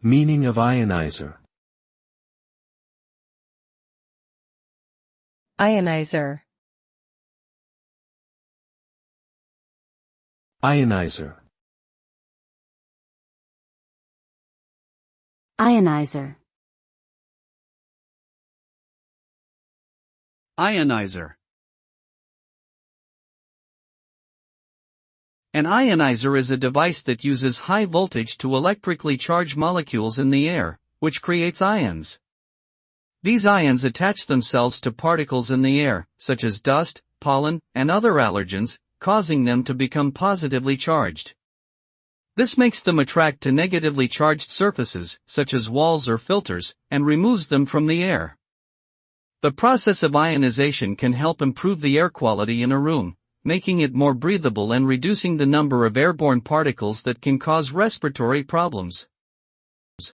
Meaning of ionizer. Ionizer. Ionizer. Ionizer. Ionizer. An ionizer is a device that uses high voltage to electrically charge molecules in the air, which creates ions. These ions attach themselves to particles in the air, such as dust, pollen, and other allergens, causing them to become positively charged. This makes them attract to negatively charged surfaces, such as walls or filters, and removes them from the air. The process of ionization can help improve the air quality in a room, making it more breathable and reducing the number of airborne particles that can cause respiratory problems.